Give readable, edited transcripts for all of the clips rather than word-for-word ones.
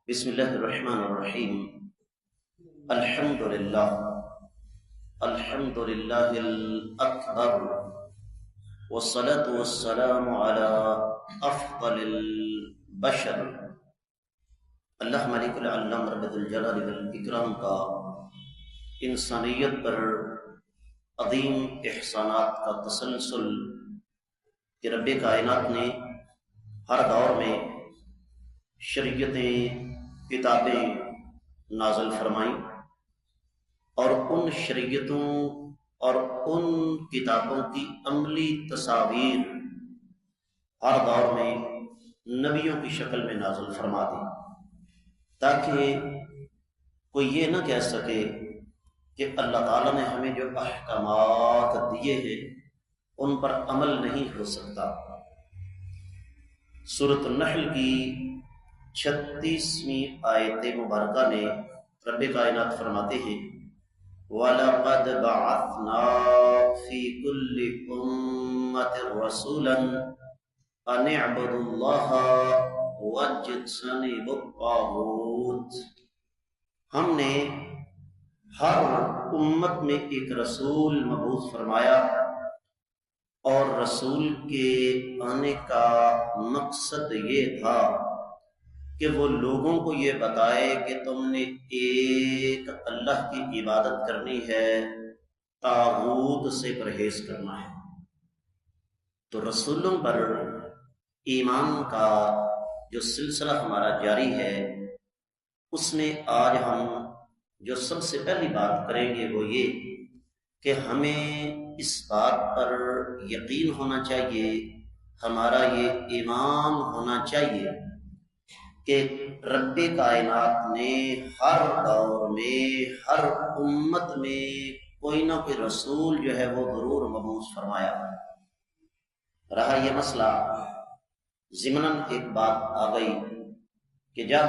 بسم اللہ الرحمن الرحیم۔ الحمدللہ الحمدللہ الاکبر والصلاة والسلام علی افضل البشر۔ اللہ ملک العلم رب الجلال والاکرام کا انسانیت پر عظیم احسانات کا تسلسل کہ رب کائنات نے ہر دور میں شریعتیں، کتابیں نازل فرمائیں، اور ان شریعتوں اور ان کتابوں کی عملی تصاویر ہر دور میں نبیوں کی شکل میں نازل فرما دی، تاکہ کوئی یہ نہ کہہ سکے کہ اللہ تعالیٰ نے ہمیں جو احکامات دیے ہیں ان پر عمل نہیں ہو سکتا۔ سورۃ النحل کی 36ویں آیت مبارکہ میں رب کائنات فرماتے ہیں وَلَقَدْ بَعَثْنَا فِي كُلِّ أُمَّةٍ رَسُولًا أَنِ اعْبُدُوا اللَّهَ وَاجْتَنِبُوا الطَّاغُوتَ۔ ہم نے ہر امت میں ایک رسول مبعوث فرمایا، اور رسول کے آنے کا مقصد یہ تھا کہ وہ لوگوں کو یہ بتائے کہ تم نے ایک اللہ کی عبادت کرنی ہے، طاغوت سے پرہیز کرنا ہے۔ تو رسولوں پر ایمان کا جو سلسلہ ہمارا جاری ہے، اس میں آج ہم جو سب سے پہلی بات کریں گے وہ یہ کہ ہمیں اس بات پر یقین ہونا چاہیے، ہمارا یہ ایمان ہونا چاہیے کہ رب کائنات نے ہر دور میں ہر امت میں کوئی نہ کوئی رسول جو ہے وہ ضرور مبعوث فرمایا۔ رہا یہ مسئلہ، ضمناً ایک بات آ گئی کہ جب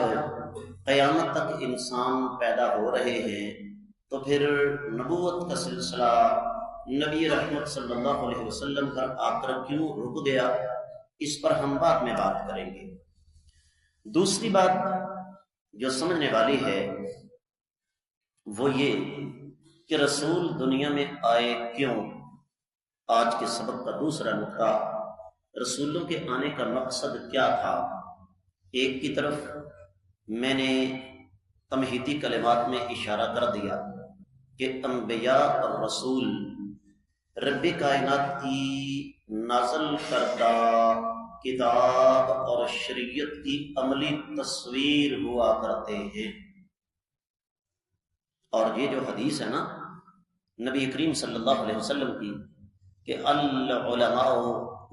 قیامت تک انسان پیدا ہو رہے ہیں تو پھر نبوت کا سلسلہ نبی رحمت صلی اللہ علیہ وسلم پر آ کر کیوں رک گیا، اس پر ہم بعد میں بات کریں گے۔ دوسری بات جو سمجھنے والی ہے وہ یہ کہ رسول دنیا میں آئے کیوں۔ آج کے سبق کا دوسرا نقطہ، رسولوں کے آنے کا مقصد کیا تھا۔ ایک کی طرف میں نے تمہیدی کلمات میں اشارہ کر دیا کہ انبیاء اور رسول رب کائنات کی نازل کردہ کتاب اور شریعت کی عملی تصویر ہوا کرتے ہیں۔ اور یہ جو حدیث ہے نا نبی کریم صلی اللہ علیہ وسلم کی کہ العلماء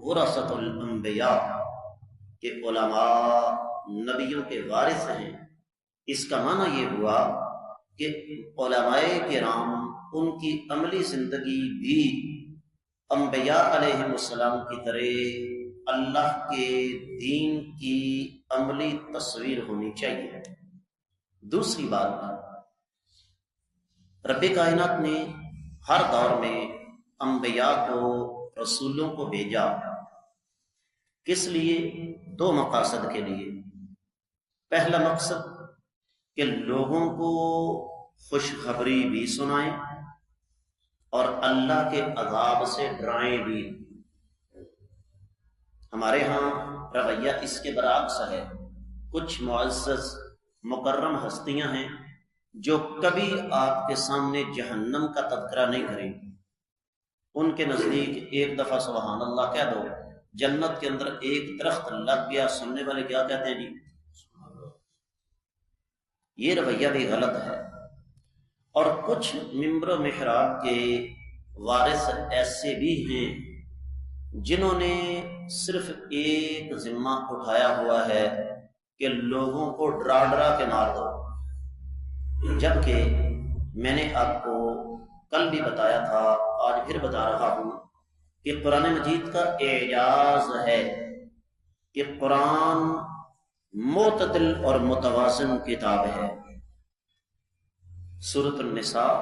ورثۃ الانبیاء، کہ علماء نبیوں کے وارث ہیں، اس کا معنی یہ ہوا کہ علماء کرام ان کی عملی زندگی بھی انبیاء علیہ السلام کی طرح اللہ کے دین کی عملی تصویر ہونی چاہیے۔ دوسری بات، رب کائنات نے ہر دور میں انبیاء کو، رسولوں کو بھیجا، کس لیے؟ دو مقاصد کے لیے۔ پہلا مقصد کہ لوگوں کو خوشخبری بھی سنائیں اور اللہ کے عذاب سے ڈرائیں بھی۔ ہمارے ہاں رویہ اس کے برعکس ہے۔ کچھ معزز مکرم ہستیاں ہیں جو کبھی آپ کے سامنے جہنم کا تذکرہ نہیں کریں گی۔ ان کے نزدیک ایک دفعہ سبحان اللہ کہہ دو، جنت کے اندر ایک درخت لگ گیا، سننے والے کیا کہتے ہیں جی؟ یہ رویہ بھی غلط ہے۔ اور کچھ ممبر و محراب کے وارث ایسے بھی ہیں جنہوں نے صرف ایک ذمہ اٹھایا ہوا ہے کہ لوگوں کو ڈرا ڈرا کے مار دو، جبکہ میں نے آپ کو کل بھی بتایا تھا، آج پھر بتا رہا ہوں کہ قرآن مجید کا اعجاز ہے کہ قرآن معتدل اور متوازن کتاب ہے۔ سورۃ النساء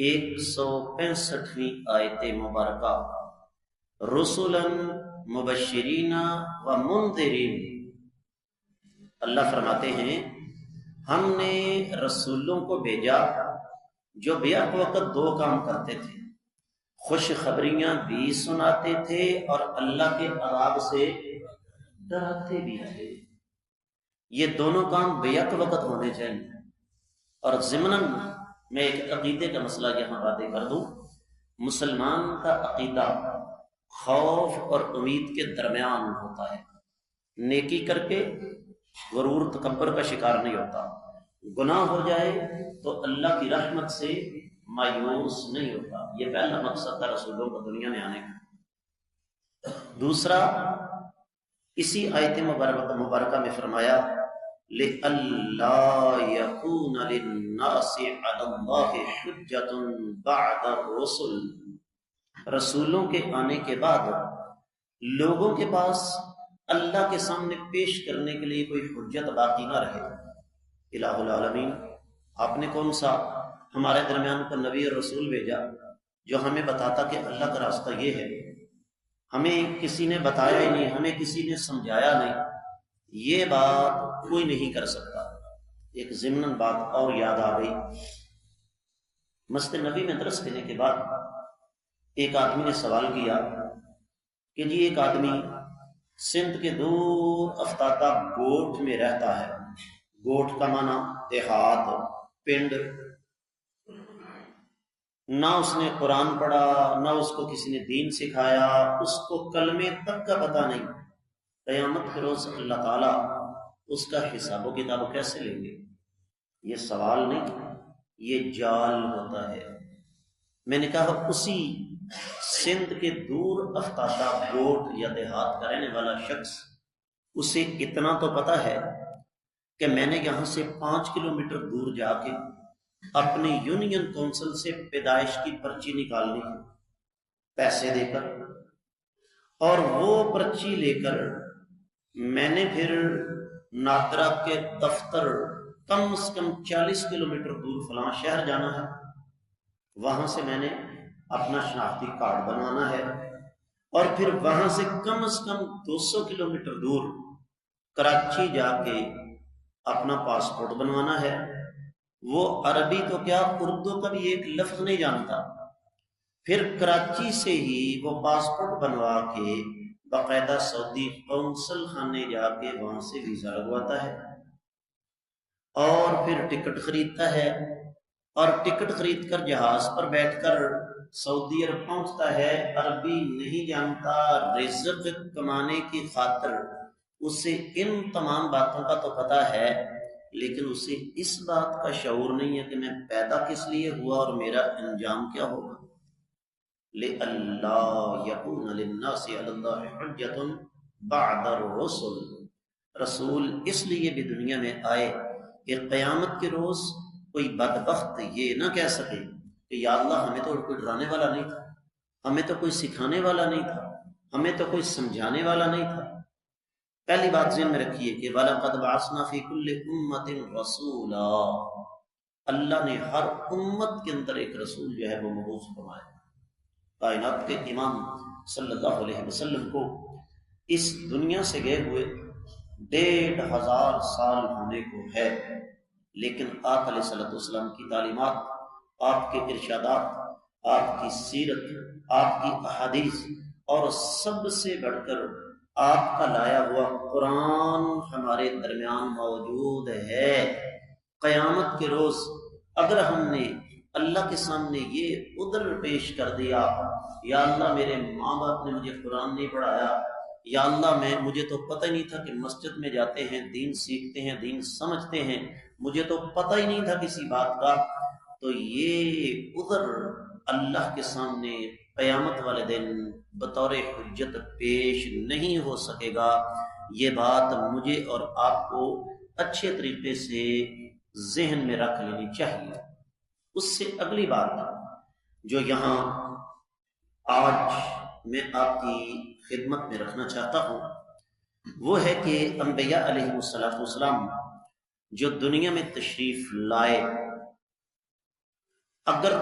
165ویں آیت مبارکہ، رسولا مبشرین و منذرین، اللہ فرماتے ہیں ہم نے رسولوں کو بھیجا جو بیک وقت دو کام کرتے تھے، خوشخبریاں بھی سناتے تھے اور اللہ کے عذاب سے ڈراتے بھی تھے۔ یہ دونوں کام بیک وقت ہونے چاہیے۔ اور ضمناً میں ایک عقیدے کا مسئلہ یہاں واضح کر دوں، مسلمان کا عقیدہ خوف اور امید کے درمیان ہوتا ہے۔ نیکی کر کے غرور تکبر کا شکار نہیں ہوتا، گناہ ہو جائے تو اللہ کی رحمت سے مایوس نہیں ہوتا۔ یہ پہلا مقصد تھا رسولوں کو دنیا میں آنے کا۔ دوسرا، اسی آیت مبارکہ میں فرمایا لِأَلَّا يَكُونَ لِلنَّاسِ عَلَى اللَّهِ حُجَّةٌ بَعْدَ الرُّسُلِ، رسولوں کے آنے کے بعد لوگوں کے پاس اللہ کے سامنے پیش کرنے کے لیے کوئی حجت باقی نہ رہے۔ الہ العالمین، آپ نے کون سا ہمارے درمیان کا نبی اور رسول بھیجا جو ہمیں بتاتا کہ اللہ کا راستہ یہ ہے؟ ہمیں کسی نے بتایا ہی نہیں، ہمیں کسی نے سمجھایا نہیں، یہ بات کوئی نہیں کر سکتا۔ ایک ضمن بات اور یاد آ گئی، مسجد نبی میں درس دینے کے بعد ایک آدمی نے سوال کیا کہ جی ایک آدمی سندھ کے دور افتادہ گوٹھ میں رہتا ہے، گوٹھ کا معنی دیہات، پنڈ، نہ اس نے قرآن پڑھا، نہ اس کو کسی نے دین سکھایا، اس کو کلمے تک کا پتہ نہیں۔ قیامت کے روز اللہ تعالیٰ اس کا حساب و کتاب کیسے لیں گے؟ یہ سوال نہیں، یہ جال ہوتا ہے۔ میں نے کہا اسی سندھ کے دور افتادہ گوٹھ یا دیہات کا رہنے والا شخص، اسے اتنا تو پتہ ہے کہ میں نے یہاں سے 5 کلومیٹر دور جا کے اپنی یونین کونسل سے پیدائش کی پرچی نکالنی ہے پیسے دے کر، اور وہ پرچی لے کر میں نے پھر نادرا کے دفتر کم از کم 40 کلومیٹر دور فلاں شہر جانا ہے، وہاں سے میں نے اپنا شناختی کارڈ بنوانا ہے، اور پھر وہاں سے کم از کم 200 کلومیٹر دور کراچی جا کے اپنا پاسپورٹ بنوانا ہے۔ وہ عربی تو کیا اردو کا بھی ایک لفظ نہیں جانتا، پھر کراچی سے ہی وہ پاسپورٹ بنوا کے باقاعدہ سعودی قونصل خانے جا کے وہاں سے ویزا لگواتا ہے، اور پھر ٹکٹ خریدتا ہے، اور ٹکٹ خرید کر جہاز پر بیٹھ کر سعودی عرب پہنچتا ہے۔ عربی نہیں جانتا، رزق کمانے کی خاطر اسے ان تمام باتوں کا تو پتہ ہے، لیکن اسے اس بات کا شعور نہیں ہے کہ میں پیدا کس لیے ہوا اور میرا انجام کیا ہوگا۔ لِأَلَّا يَكُونَ لِلنَّاسِ عَلَى اللَّهِ حُجَّةٌ بَعْدَ الرُّسُلِ، رسول اس لیے بھی دنیا میں آئے کہ قیامت کے روز کوئی بدبخت یہ نہ کہہ سکے کہ یا اللہ ہمیں تو کوئی ڈرانے والا نہیں تھا، ہمیں تو کوئی سکھانے والا نہیں تھا، ہمیں تو کوئی سمجھانے والا نہیں تھا۔ پہلی بات ذہن میں رکھیے کہ وَلَقَدْ بَعَثْنَا فِي كُلِّ أُمَّةٍ رَسُولًا، اللہ نے ہر امت کے اندر ایک رسول جو ہے وہ مبعوث فرمایا۔ کائنات کے امام صلی اللہ علیہ وسلم کو اس دنیا سے گئے ہوئے 1500 سال ہونے کو ہے، لیکن آپ علیہ السلام کی تعلیمات، آپ کے ارشادات، آپ کی سیرت، آپ کی احادیث، اور سب سے بڑھ کر آپ کا لایا ہوا قرآن ہمارے درمیان موجود ہے۔ قیامت کے روز اگر ہم نے اللہ کے سامنے یہ عذر پیش کر دیا، یا اللہ میرے ماں باپ نے مجھے قرآن نہیں پڑھایا، یا اللہ مجھے تو پتہ ہی نہیں تھا کہ مسجد میں جاتے ہیں، دین سیکھتے ہیں، دین سمجھتے ہیں، مجھے تو پتہ ہی نہیں تھا کسی بات کا، تو یہ عذر اللہ کے سامنے قیامت والے دن بطور حجت پیش نہیں ہو سکے گا۔ یہ بات مجھے اور آپ کو اچھے طریقے سے ذہن میں رکھ لینی چاہیے۔ اس سے اگلی بات جو یہاں آج میں آپ کی خدمت میں رکھنا چاہتا ہوں وہ ہے کہ انبیاء علیہ السلام جو دنیا میں تشریف لائے، اگر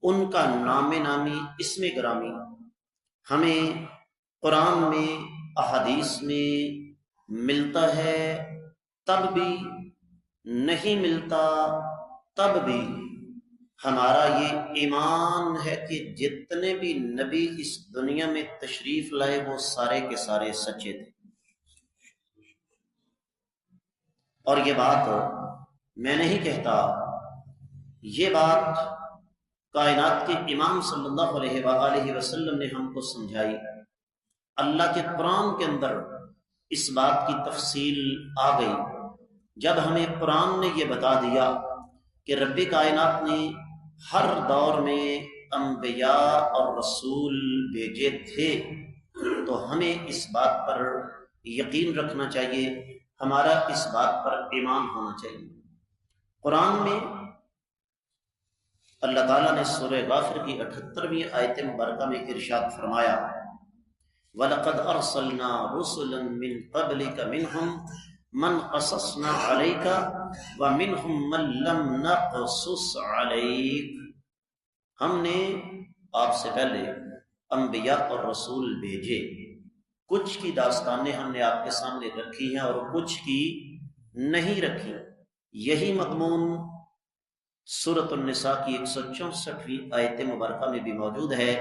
ان کا نام نامی، اسم گرامی ہمیں قرآن میں، احادیث میں ملتا ہے، تب بھی نہیں ملتا تب بھی ہمارا یہ ایمان ہے کہ جتنے بھی نبی اس دنیا میں تشریف لائے وہ سارے کے سارے سچے تھے۔ اور یہ بات میں نہیں کہتا، یہ بات کائنات کے امام صلی اللہ علیہ وآلہ وسلم نے ہم کو سمجھائی۔ اللہ کے قرآن کے اندر اس بات کی تفصیل آ گئی جب ہمیں قرآن نے یہ بتا دیا کہ رب کائنات نے ہر دور میں انبیاء اور رسول بھیجے تھے، تو ہمیں اس بات پر یقین رکھنا چاہیے، ہمارا اس بات پر ایمان ہونا چاہیے۔ قرآن میں اللہ تعالیٰ نے سورہ غافر کی 78ویں آیت مبارکہ میں ارشاد فرمایا، وَلَقَدْ أَرْسَلْنَا رُسُلًا مِّن قَبْلِكَ مِنْهُمْ مَنْ قَصَصْنَا عَلَيْكَ وَمِنْهُمْ مَنْ لَمْ نَقْصُصْ عَلَيْكَ، ہم نے آپ سے پہلے انبیاء اور رسول بھیجے، کچھ کی داستانیں ہم نے آپ کے سامنے رکھی ہیں اور کچھ کی نہیں رکھی۔ یہی مضمون سورۃ النساء کی 164ویں آیت مبارکہ میں بھی موجود ہے،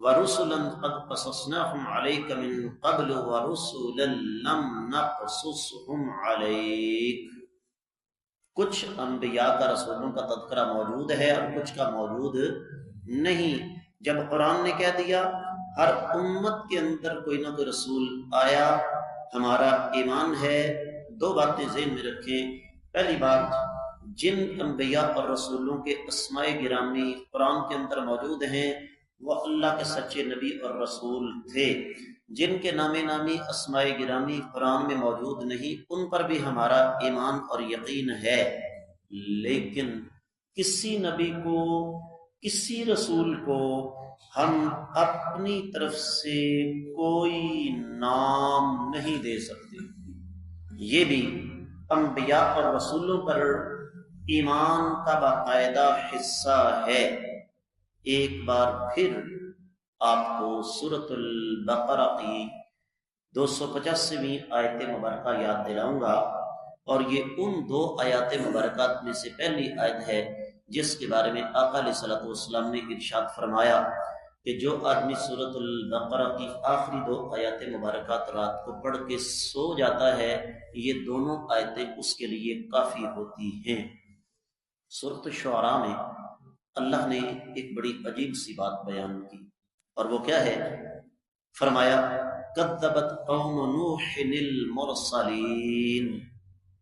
وَرُسُلًا قَدْ قَصَصْنَاهُمْ عَلَيْكَ مِن قَبْلُ وَرُسُلًا لَّمْ نَقْصُصْهُمْ عَلَيْكَ۔ کچھ انبیاء کا، رسولوں کا تذکرہ موجود ہے اور کچھ کا موجود نہیں۔ جب قرآن نے کہہ دیا ہر امت کے اندر کوئی نہ کوئی رسول آیا، ہمارا ایمان ہے، دو باتیں ذہن میں رکھیں۔ پہلی بات، جن انبیاء اور رسولوں کے اسماء گرامی قرآن کے اندر موجود ہیں وہ اللہ کے سچے نبی اور رسول تھے۔ جن کے نام نامی اسماء گرامی قرآن میں موجود نہیں، ان پر بھی ہمارا ایمان اور یقین ہے، لیکن کسی نبی کو، کسی رسول کو ہم اپنی طرف سے کوئی نام نہیں دے سکتے۔ یہ بھی انبیاء اور رسولوں پر ایمان کا باقاعدہ حصہ ہے۔ ایک بار پھر آپ کو سورۃ البقرہ کی 285ویں آیت مبارکہ یاد دلاؤں گا، اور یہ ان دو آیات مبارکات میں سے پہلی آیت ہے جس کے بارے میں آقا علیہ الصلوۃ والسلام نے ارشاد فرمایا کہ جو آدمی سورۃ البقرہ کی آخری دو آیات مبارکات رات کو پڑھ کے سو جاتا ہے، یہ دونوں آیتیں اس کے لیے کافی ہوتی ہیں۔ سورۃ الشعراء میں اللہ نے ایک بڑی عجیب سی بات بیان کی، اور وہ کیا ہے؟ فرمایا کذبت قوم نوح المرسلین۔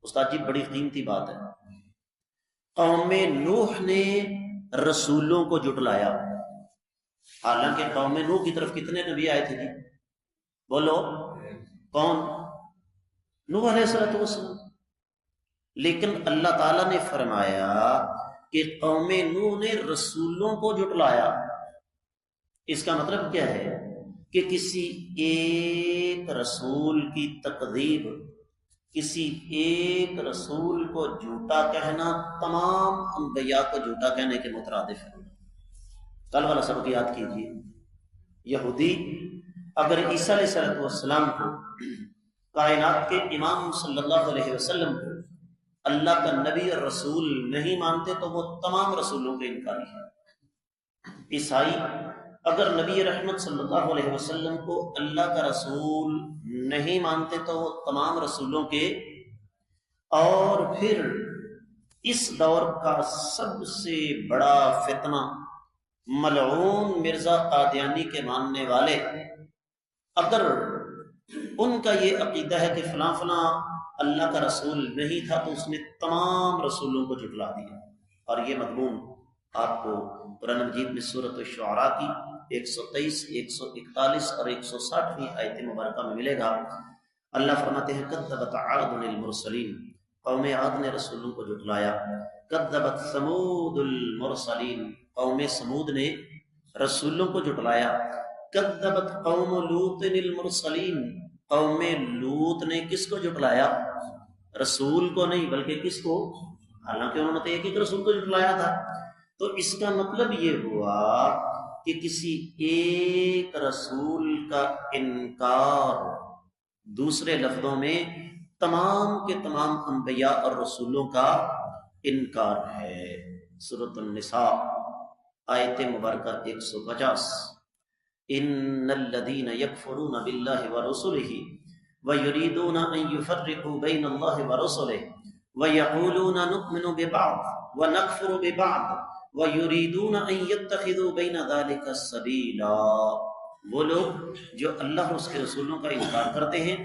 استاد جی بڑی قیمتی بات ہے، قوم نوح نے رسولوں کو جھٹلایا۔ حالانکہ قوم نوح کی طرف کتنے نبی آئے تھے جی؟ بولو کون؟ نوح علیہ السلام۔ لیکن اللہ تعالیٰ نے فرمایا کہ قوم نوح نے رسولوں کو جھٹلایا۔ اس کا مطلب کیا ہے کہ کسی ایک رسول کی تکذیب، کسی ایک رسول کو جھوٹا کہنا تمام انبیاء کو جھوٹا کہنے کے مترادف ہے۔ کل والا سبق یاد کیجیے، یہودی اگر عیسیٰ علیہ السلام کو، کائنات کے امام صلی اللہ علیہ وسلم کو اللہ کا نبی اور رسول نہیں مانتے تو وہ تمام رسولوں کے انکاری ہے۔ عیسائی اگر نبی رحمت صلی اللہ علیہ وسلم کو اللہ کا رسول نہیں مانتے تو وہ تمام رسولوں کے، اور پھر اس دور کا سب سے بڑا فتنہ ملعون مرزا قادیانی کے ماننے والے، اگر ان کا یہ عقیدہ ہے کہ فلاں فلاں اللہ کا رسول نہیں تھا تو اس نے تمام رسولوں کو جھٹلا دیا۔ اور یہ مضمون آپ کو قرآن مجید میں سورۃ الشعراء کی 123، 141 اور 160ویں آیت مبارکہ میں ملے گا۔ اللہ فرماتے ہیں کذبت عاد المرسلین، قوم عاد نے رسولوں کو جھٹلایا۔ کذبت ثمود المرسلین، قوم سمود نے رسولوں کو جھٹلایا۔ کذبت قوم لوط المرسلین، قوم لوط نے کس کو جھٹلایا؟ رسول کو نہیں بلکہ کس کو؟ حالانکہ انہوں نے تو ایک رسول کو جھٹلایا تھا۔ تو اس کا مطلب یہ ہوا کہ کسی ایک رسول کا انکار، دوسرے لفظوں میں تمام کے تمام انبیاء اور رسولوں کا انکار ہے۔ سورۃ النساء آیت مبارکہ 150۔ ان الذين يكفرون بالله ورسله ويريدون ان يفرقوا بين الله ورسله ويقولون نؤمن ببعض ونكفر ببعض ويريدون ان يتخذوا بين ذلك سبيلا، وہ لوگ جو اللہ اور اس کے رسولوں کا انکار کرتے ہیں،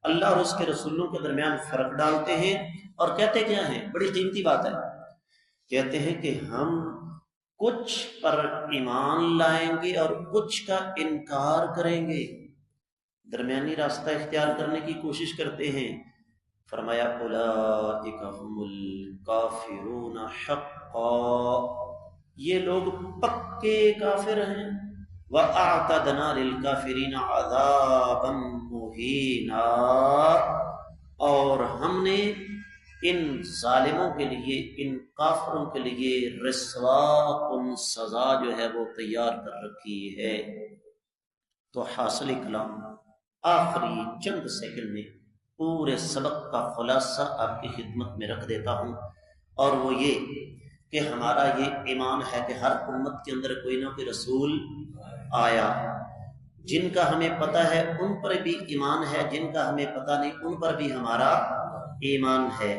اللہ اور اس کے رسولوں کے درمیان فرق ڈالتے ہیں، اور کہتے کیا ہیں، بڑی قیمتی بات ہے، کہتے ہیں کہ ہم کچھ پر ایمان لائیں گے اور کچھ کا انکار کریں گے، درمیانی راستہ اختیار کرنے کی کوشش کرتے ہیں۔ فرمایا اولئک هم الکافرون حقا، یہ لوگ پکے کافر ہیں۔ وَأَعْتَدْنَا لِلْكَافِرِينَ عَذَابًا مُهِينًا، اور ہم نے ان ظالموں کے لیے، ان کافروں کے لیے رسوا کن سزا جو ہے وہ تیار کر رکھی ہے۔ تو حاصل کلام آخری چند سیکنڈ میں پورے سبق کا خلاصہ آپ کی خدمت میں رکھ دیتا ہوں، اور وہ یہ کہ ہمارا یہ ایمان ہے کہ ہر امت کے اندر کوئی نہ کوئی رسول آیا، جن کا ہمیں پتہ ہے ان پر بھی ایمان ہے، جن کا ہمیں پتہ نہیں ان پر بھی ہمارا ایمان ہے،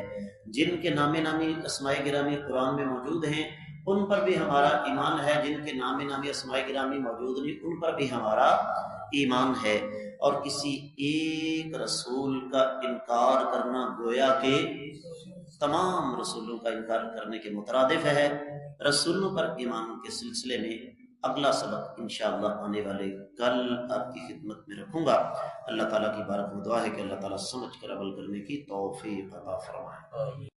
جن کے نامی اسماء گرامی قرآن میں موجود ہیں ان پر بھی ہمارا ایمان ہے، جن کے نامی اسماء گرامی موجود نہیں ان پر بھی ہمارا ایمان ہے۔ اور کسی ایک رسول کا انکار کرنا گویا کہ تمام رسولوں کا انکار کرنے کے مترادف ہے۔ رسولوں پر ایمان کے سلسلے میں اگلا سبق انشاءاللہ آنے والے کل آپ کی خدمت میں رکھوں گا۔ اللہ تعالیٰ کی بارک دعا ہے کہ اللہ تعالیٰ سمجھ کر عمل کرنے کی توفیق عطا فرمائے۔